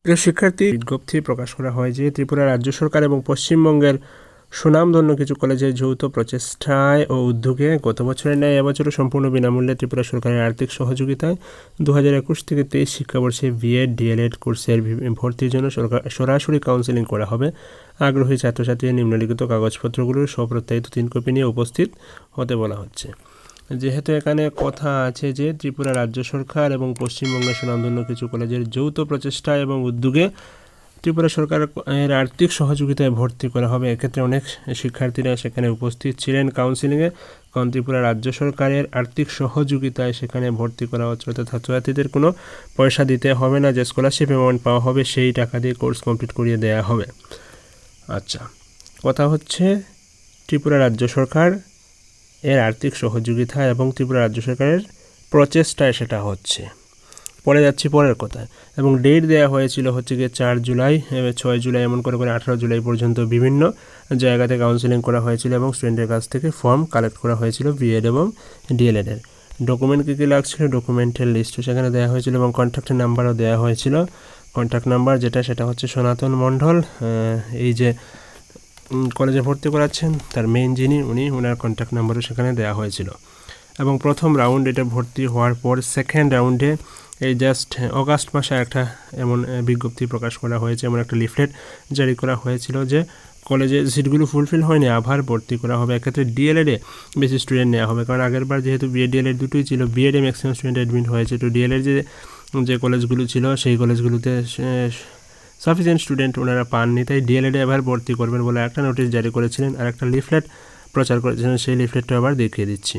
প্রিয় শিক্ষার্থী, বিজ্ঞপ্তি প্রকাশ করা হয় যে ত্রিপুরা রাজ্য সরকার এবং পশ্চিমবঙ্গের সুনামধন্য কিছু কলেজের যৌথ প্রচেষ্টায় ও উদ্যোগে গত বছরের ন্যায় এবছরও সম্পূর্ণ বিনামূল্যে ত্রিপুরা সরকারের আর্থিক সহযোগিতায় 2021-23 শিক্ষাবর্ষে বিএড ডিএলএড কোর্সের ভর্তির জন্য সরাসরি কাউন্সেলিং করা হবে। আগ্রহী ছাত্রছাত্রীদের নিম্নলিখিত কাগজপত্রগুলোর স্বপ্রত্যায়িত 3 কপি নিয়ে উপস্থিত হতে বলা হচ্ছে। যেহেতু এখানে কথা আছে যে ত্রিপুরা রাজ্য সরকার এবং পশ্চিমবঙ্গের সুনামধন্য কিছু কলেজের যৌথ প্রচেষ্টা এবং উদ্যোগে ত্রিপুরা সরকারের আর্থিক সহযোগিতায় ভর্তি করা হবে, এক্ষেত্রে অনেক শিক্ষার্থীরা সেখানে উপস্থিত ছিলেন কাউন্সিলিংয়ে। কারণ ত্রিপুরা রাজ্য সরকারের আর্থিক সহযোগিতায় সেখানে ভর্তি করা হচ্ছে, অর্থাৎ ছাত্রছাত্রীদের কোনো পয়সা দিতে হবে না। যে স্কলারশিপ অ্যামাউন্ট পাওয়া হবে সেই টাকা দিয়ে কোর্স কমপ্লিট করিয়ে দেওয়া হবে। আচ্ছা, কথা হচ্ছে ত্রিপুরা রাজ্য সরকার এর আর্থিক সহযোগিতা এবং ত্রিপুরা রাজ্য সরকারের প্রচেষ্টায় সেটা হচ্ছে। পরে যাচ্ছি পরের কথায়। এবং ডেট দেওয়া হয়েছিল হচ্ছে গিয়ে 4 জুলাই, 6 জুলাই, এমন করে 18 জুলাই পর্যন্ত বিভিন্ন জায়গাতে কাউন্সেলিং করা হয়েছিল এবং স্টুডেন্টের কাছ থেকে ফর্ম কালেক্ট করা হয়েছিল বিএড এবং ডিএলএডের। ডকুমেন্ট কী কী লাগছিল, ডকুমেন্টের লিস্টও সেখানে দেওয়া হয়েছিল এবং কন্ট্যাক্টের নাম্বারও দেওয়া হয়েছিল। কন্ট্যাক্ট নাম্বার সেটা হচ্ছে সনাতন মণ্ডল, এই যে কলেজে ভর্তি করাচ্ছেন তার মেইন যিনি, ওনার কন্ট্যাক্ট নাম্বারও সেখানে দেওয়া হয়েছিল। এবং প্রথম রাউন্ড এটা ভর্তি হওয়ার পর সেকেন্ড রাউন্ডে এই জাস্ট অগাস্ট মাসে একটা এমন বিজ্ঞপ্তি প্রকাশ করা হয়েছে, এমন একটা লিফলেট জারি করা হয়েছিল যে কলেজে সিটগুলো ফুলফিল হয়নি, আবার ভর্তি করা হবে। এক্ষেত্রে ডিএলএডে বেশি স্টুডেন্ট নেওয়া হবে, কারণ আগের বার যেহেতু বিএড ডিএলএড দুটোই ছিল, বিএডে ম্যাক্সিমাম স্টুডেন্ট অ্যাডমিট হয়েছে, তো ডিএলএড যে কলেজগুলো ছিল সেই কলেজগুলোতে সাফিসিয়েন্ট স্টুডেন্ট ওনারা পাননি, তাই ডিএলএডে আবার ভর্তি করবেন বলে একটা নোটিশ জারি করেছিলেন আর একটা লিফলেট প্রচার করেছিলেন। সেই লিফলেটটা আবার দেখিয়ে দিচ্ছি।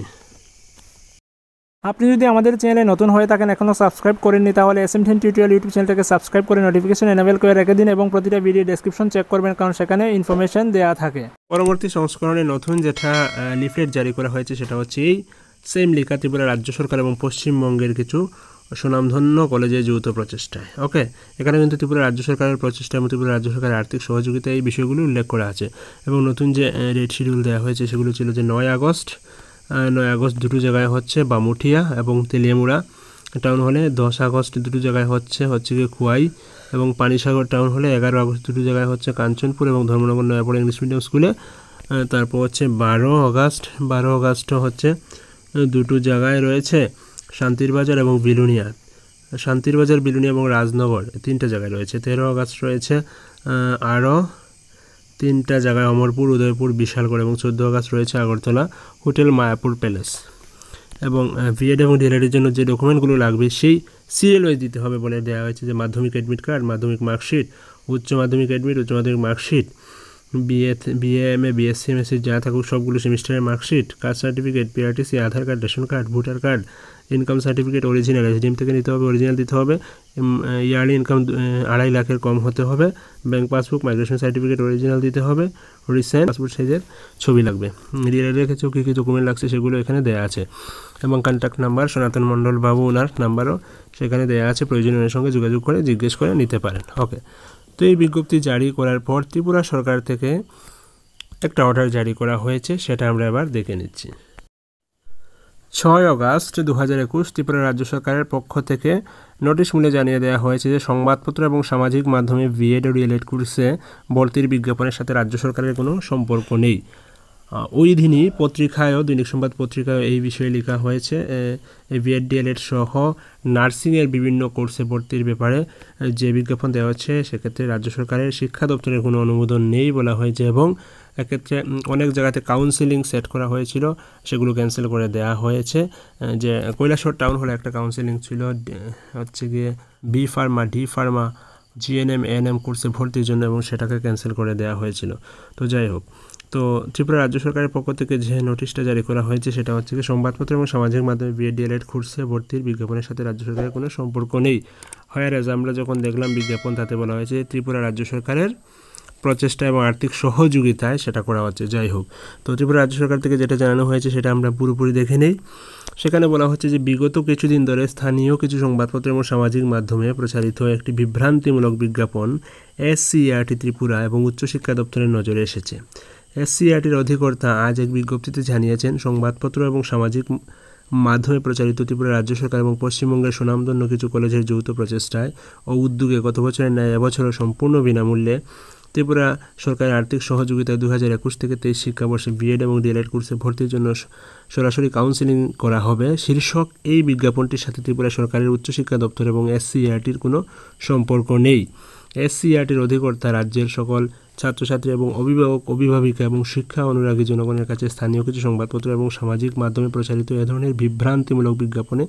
আপনি যদি আমাদের চ্যানেলে নতুন হয়ে থাকেন, এখনও সাবস্ক্রাইব করেননি, তাহলে SMDN টিউটোরিয়াল ইউটিউব চ্যানেলটাকে সাবস্ক্রাইব করে নোটিফিকেশন এনেবল করে রেখে দিন এবং প্রতিটা ভিডিও ডেসক্রিপশন চেক করবেন, কারণ সেখানে ইনফরমেশন দেওয়া থাকে। পরবর্তী সংস্করণে নতুন যেটা লিফলেট জারি করা হয়েছে সেটা হচ্ছে এই সেম লেখা ত্রিপুরা রাজ্য সরকার এবং পশ্চিমবঙ্গের কিছু সুনামধন্য কলেজের যৌথ প্রচেষ্টায়। ওকে, এখানে কিন্তু ত্রিপুরা রাজ্য সরকারের প্রচেষ্টা এবং ত্রিপুরা রাজ্য সরকারের আর্থিক সহযোগিতা এই বিষয়গুলো উল্লেখ করা আছে। এবং নতুন যে ডেট শিডিউল দেওয়া হয়েছে সেগুলো ছিল যে 9 আগস্ট দুটো জায়গায় হচ্ছে বামুঠিয়া এবং তেলিয়ামুড়া টাউন হলে, 10 আগস্ট দুটো জায়গায় হচ্ছে গিয়ে খুয়াই এবং পানিসাগর টাউন হলে, 11 আগস্ট দুটো জায়গায় হচ্ছে কাঞ্চনপুর এবং ধর্মনগর নয়াপাড়া ইংলিশ মিডিয়াম স্কুলে। তারপর হচ্ছে 12 আগস্ট হচ্ছে দুটো জায়গায় রয়েছে শান্তিরবাজার এবং বিলুনিয়া, বিলুনিয়া এবং রাজনগর 3টে জায়গায় রয়েছে। 13 আগস্ট রয়েছে আরও 3টা জায়গায়, অমরপুর, উদয়পুর, বিশালগড় এবং 14 আগস্ট রয়েছে আগরতলা হোটেল মায়াপুর প্যালেস। এবং বিএড এবং ডিএলএডের জন্য যে ডকুমেন্টগুলো লাগবে সেই সিরিয়াল ওয়াইজ দিতে হবে বলে দেওয়া হয়েছে, যে মাধ্যমিক অ্যাডমিট কার্ড, মাধ্যমিক মার্কশিট, উচ্চ মাধ্যমিক অ্যাডমিট, উচ্চ মাধ্যমিক marksheet, BA MA BSc MSc যা থাকুক সবগুলো সেমিস্টারের marksheet, caste certificate, PRTC, Aadhaar card, ration card, voter card, income certificate original, SDM থেকে নিতে হবে, অরিজিনাল দিতে হবে, ইয়ারলি ইনকাম 2.5 লাখের কম হতে হবে, bank passbook, migration certificate original দিতে হবে, রিসেন্ট পাসপোর্ট সাইজের ছবি লাগবে। ডিএলএডের ক্ষেত্রেও কী কী ডকুমেন্ট লাগছে সেগুলো এখানে দেওয়া আছে এবং কন্ট্যাক্ট নাম্বার সনাতন মণ্ডল বাবু ওনার নাম্বারও সেখানে দেওয়া আছে, প্রয়োজনীয় সঙ্গে যোগাযোগ করে জিজ্ঞেস করে নিতে পারেন। ওকে, তো এই বিজ্ঞপ্তি জারি করার পর ত্রিপুরা সরকার থেকে একটা অর্ডার জারি করা হয়েছে, সেটা আমরা এবার দেখে নিচ্ছি। 6 আগস্ট 2021 ত্রিপুরা রাজ্য সরকারের পক্ষ থেকে নোটিশ মূলে জানিয়ে দেওয়া হয়েছে যে সংবাদপত্র এবং সামাজিক মাধ্যমে বিএড ও ডিএলএড কোর্সে ভর্তির বিজ্ঞাপনের সাথে রাজ্য সরকারের কোনো সম্পর্ক নেই। ওই দিনই পত্রিকায়ও, দৈনিক সংবাদ পত্রিকায়ও এই বিষয়ে লেখা হয়েছে, বিএড ডিএলএড সহ নার্সিংয়ের বিভিন্ন কোর্সে ভর্তির ব্যাপারে যে বিজ্ঞাপন দেওয়া হচ্ছে সেক্ষেত্রে রাজ্য সরকারের শিক্ষা দপ্তরের কোনো অনুমোদন নেই বলা হয়েছে। এবং এক্ষেত্রে অনেক জায়গাতে কাউন্সেলিং সেট করা হয়েছিল, সেগুলো ক্যান্সেল করে দেওয়া হয়েছে। যে কৈলাসহর টাউন হলে একটা কাউন্সেলিং ছিল হচ্ছে গিয়ে B pharma, D pharma, GNM ANM কোর্সে ভর্তির জন্য, এবং সেটাকে ক্যান্সেল করে দেওয়া হয়েছিল। তো যাই হোক, তো ত্রিপুরা রাজ্য সরকারের পক্ষ থেকে যে নোটিশটা জারি করা হয়েছে সেটা হচ্ছে কি সংবাদপত্র এবং সামাজিক মাধ্যমে বিএড ডিএলএড কোর্সে ভর্তির বিজ্ঞাপনের সাথে রাজ্য সরকারের কোনো সম্পর্ক নেই। হোয়ারএজ আমরা যখন দেখলাম বিজ্ঞাপন, তাতে বলা হয়েছে ত্রিপুরা রাজ্য সরকারের প্রচেষ্টা এবং আর্থিক সহযোগিতায় সেটা করা হচ্ছে। যাই হোক, তো ত্রিপুরা রাজ্য সরকার থেকে যেটা জানানো হয়েছে সেটা আমরা পুরোপুরি দেখে নেই। সেখানে বলা হচ্ছে যে বিগত কিছুদিন ধরে স্থানীয় কিছু সংবাদপত্র এবং সামাজিক মাধ্যমে প্রচারিত একটি বিভ্রান্তিমূলক বিজ্ঞাপন এসসিইআরটি ত্রিপুরা এবং উচ্চশিক্ষা দপ্তরের নজরে এসেছে। এসসিইআরটির অধিকর্তা আজ এক বিজ্ঞপ্তিতে জানিয়েছেন, সংবাদপত্র এবং সামাজিক মাধ্যমে প্রচারিত ত্রিপুরা রাজ্য সরকার এবং পশ্চিমবঙ্গের সুনামধন্য কিছু কলেজের যৌথ প্রচেষ্টায় ও উদ্যোগে গত বছরের ন্যায় এবছরও সম্পূর্ণ বিনামূল্যে ত্রিপুরা সরকারের আর্থিক সহযোগিতায় 2021 থেকে 23 শিক্ষাবর্ষে বিএড এবং ডিএলএড কোর্সে ভর্তির জন্য সরাসরি কাউন্সেলিং করা হবে শীর্ষক এই বিজ্ঞাপনটির সাথে ত্রিপুরা সরকারের উচ্চশিক্ষা দপ্তর এবং এসসিইআরটির কোনো সম্পর্ক নেই। এসসিইআরটির অধিকর্তা রাজ্যের সকল ছাত্রছাত্রী এবং অভিভাবক অভিভাবিকা এবং শিক্ষা অনুরাগী জনগণের কাছে স্থানীয় কিছু সংবাদপত্র এবং সামাজিক মাধ্যমে প্রচারিত এ ধরনের বিভ্রান্তিমূলক বিজ্ঞাপনে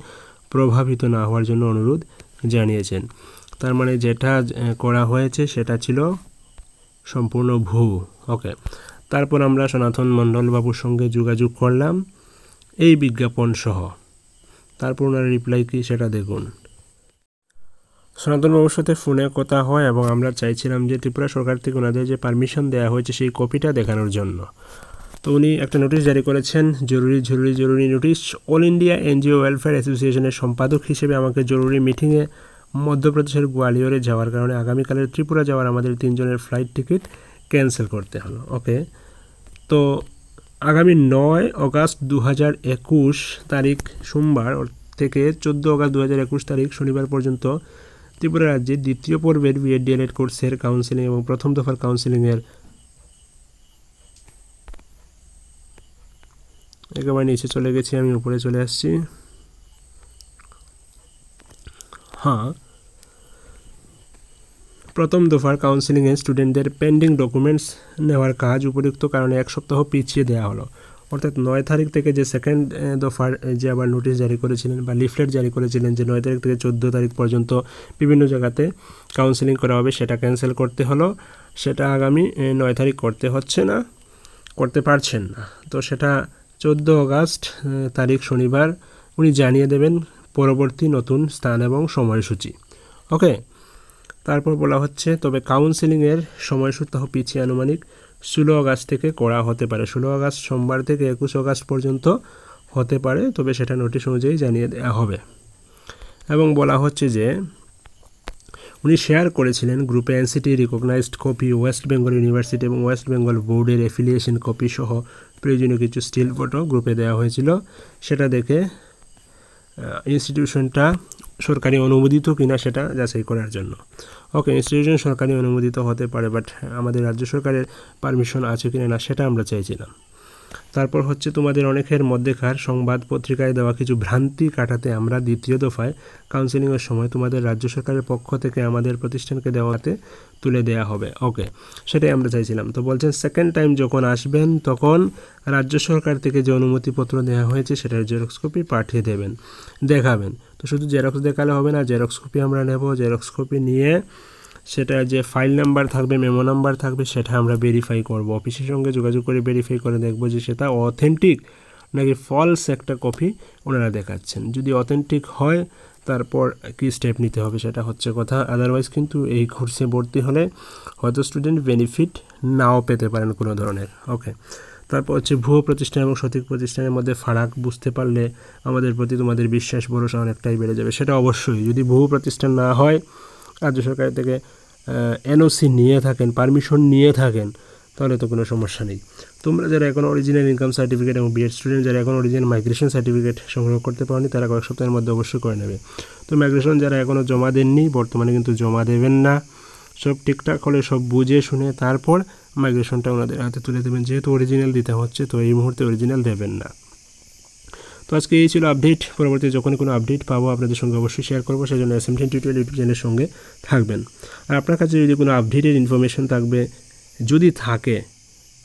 প্রভাবিত না হওয়ার জন্য অনুরোধ জানিয়েছেন। তার মানে যেটা করা হয়েছে সেটা ছিল সম্পূর্ণ ভুল। ওকে, তারপর আমরা সনাতন মণ্ডল বাবুর সঙ্গে যোগাযোগ করলাম এই বিজ্ঞাপন সহ। তারপর ওনার রিপ্লাই কি সেটা দেখুন। সনাতন বাবুর সাথে ফোনে কথা হয় এবং আমরা চাইছিলাম যে ত্রিপুরা সরকার থেকে ওনাদের যে পারমিশন দেওয়া হয়েছে সেই কপিটা দেখানোর জন্য। তো উনি একটা নোটিশ জারি করেছেন, জরুরি notice. All India NGO welfare অ্যাসোসিয়েশনের সম্পাদক হিসেবে আমাকে জরুরি মিটিংয়ে মধ্যপ্রদেশের গোয়ালিয়রে যাওয়ার কারণে আগামীকালের ত্রিপুরা যাওয়ার আমাদের 3 জনের ফ্লাইট টিকিট ক্যান্সেল করতে হলো। ওকে, তো আগামী 9 অগাস্ট 2021 তারিখ সোমবার থেকে 14 অগাস্ট 2021 তারিখ শনিবার পর্যন্ত ত্রিপুরা রাজ্যের দ্বিতীয় পর্বের বিএড ডিএলএড কোর্সের কাউন্সেলিং এবং প্রথম দফার কাউন্সেলিংয়ের একেবারে নিচে চলে গেছি, আমি উপরে চলে আসছি। হ্যাঁ, প্রথম দফার কাউন্সেলিংয়ে স্টুডেন্টদের পেন্ডিং ডকুমেন্টস নেওয়ার কাজ উপযুক্ত কারণে 1 সপ্তাহ পিছিয়ে দেওয়া হলো। অর্থাৎ 9 তারিখ থেকে যে সেকেন্ড দফার যে আবার নোটিশ জারি করেছিলেন বা লিফলেট জারি করেছিলেন যে 9 তারিখ থেকে 14 তারিখ পর্যন্ত বিভিন্ন জায়গাতে কাউন্সেলিং করা হবে, সেটা ক্যান্সেল করতে হলো। সেটা আগামী 9 তারিখ করতে পারছেন না। তো সেটা 14 অগাস্ট তারিখ শনিবার উনি জানিয়ে দেবেন পরবর্তী নতুন স্থান এবং সময়সূচি। ওকে, তারপর বলা হচ্ছে তবে কাউন্সেলিংয়ের সময়সূচি পিছিয়ে আনুমানিক 16 অগাস্ট থেকে করা হতে পারে। 16 অগাস্ট সোমবার থেকে 21 অগাস্ট পর্যন্ত হতে পারে, তবে সেটা নোটিশ অনুযায়ী জানিয়ে দেওয়া হবে। এবং বলা হচ্ছে যে উনি শেয়ার করেছিলেন গ্রুপে NCT recognized copy, West Bengal university এবং ওয়েস্ট বেঙ্গল বোর্ডের অ্যাফিলিয়েশন কপি সহ প্রয়োজনীয় কিছু স্টিল ফটো গ্রুপে দেওয়া হয়েছিল। সেটা দেখে ইনস্টিটিউশনটা সরকারি অনুমোদিত কিনা সেটা যাচাই করার জন্য। ওকে, ইনস্টিটিউশন সরকারি অনুমোদিত হতে পারে, বাট আমাদের রাজ্য সরকারের পারমিশন আছে কিনা না সেটা আমরা চাইছিলাম। তারপর হচ্ছে তোমাদের অনেকের মধ্যেকার সংবাদ পত্রিকায় দেওয়া কিছু ভ্রান্তি কাটাতে আমরা দ্বিতীয় দফায় কাউন্সেলিংয়ের সময় তোমাদের রাজ্য সরকারের পক্ষ থেকে আমাদের প্রতিষ্ঠানকে দেওয়াতে তুলে দেওয়া হবে। ওকে, সেটাই আমরা চাইছিলাম। তো বলছেন সেকেন্ড টাইম যখন আসবেন তখন রাজ্য সরকার থেকে যে অনুমতিপত্র দেওয়া হয়েছে সেটার জেরক্স কপি পাঠিয়ে দেখাবেন। তো শুধু জেরক্স দেখালে হবে না, জেরক্স কপি আমরা নেব। জেরক্স কপি নিয়ে সেটা যে ফাইল নাম্বার থাকবে, মেমো নাম্বার থাকবে, সেটা আমরা ভেরিফাই করব। অফিসের সঙ্গে যোগাযোগ করে ভেরিফাই করে দেখব যে সেটা অথেন্টিক নাকি ফলস একটা কপি ওনারা দেখাচ্ছেন। যদি অথেন্টিক হয় তারপর কী স্টেপ নিতে হবে সেটা হচ্ছে কথা। আদারওয়াইজ কিন্তু এই কোর্সে ভর্তি হলে হয়তো স্টুডেন্ট বেনিফিট নাও পেতে পারেন কোনো ধরনের। ওকে, তারপর হচ্ছে ভুয়ো প্রতিষ্ঠান এবং সঠিক প্রতিষ্ঠানের মধ্যে ফারাক বুঝতে পারলে আমাদের প্রতি তোমাদের বিশ্বাস ভরসা অনেকটাই বেড়ে যাবে। সেটা অবশ্যই, যদি ভুয়ো প্রতিষ্ঠান না হয়, রাজ্য সরকার থেকে এনওসি নিয়ে থাকেন, পারমিশন নিয়ে থাকেন, তাহলে তো কোনো সমস্যা নেই। তোমরা যারা এখন অরিজিনাল ইনকাম সার্টিফিকেট এবং বিএড স্টুডেন্ট যারা এখন অরিজিনাল মাইগ্রেশন সার্টিফিকেট সংগ্রহ করতে পারেনি তারা কয়েক সপ্তাহের মধ্যে অবশ্যই করে নেবে। তো মাইগ্রেশন যারা এখনও জমা দেননি বর্তমানে কিন্তু জমা দেবেন না। সব ঠিকঠাক হলে সব বুঝে শুনে তারপর মাইগ্রেশনটা ওনাদের হাতে তুলে দেবেন। যেহেতু অরিজিনাল দিতে হচ্ছে তো এই মুহূর্তে অরিজিনাল দেবেন না। তো আজকে এই ছিল আপডেট। পরবর্তী যখন কোনো আপডেট পাবো আপনাদের সঙ্গে অবশ্যই শেয়ার করবো, সেই জন্য SMDN টিউটোরিয়াল ইউটিউব চ্যানেলের সঙ্গে থাকবেন। আর আপনার কাছে যদি কোনো আপডেটের ইনফরমেশন থাকবে, যদি থাকে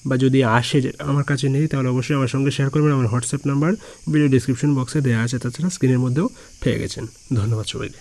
বা যদি আসে যে আমার কাছে নেই, তাহলে অবশ্যই আমার সঙ্গে শেয়ার করবেন। আমার হোয়াটসঅ্যাপ নাম্বার ভিডিও ডিসক্রিপশন বক্সে দেওয়া আছে, তাছাড়া স্ক্রিনের মধ্যেও পেয়ে গেছেন। ধন্যবাদ সবাইকে।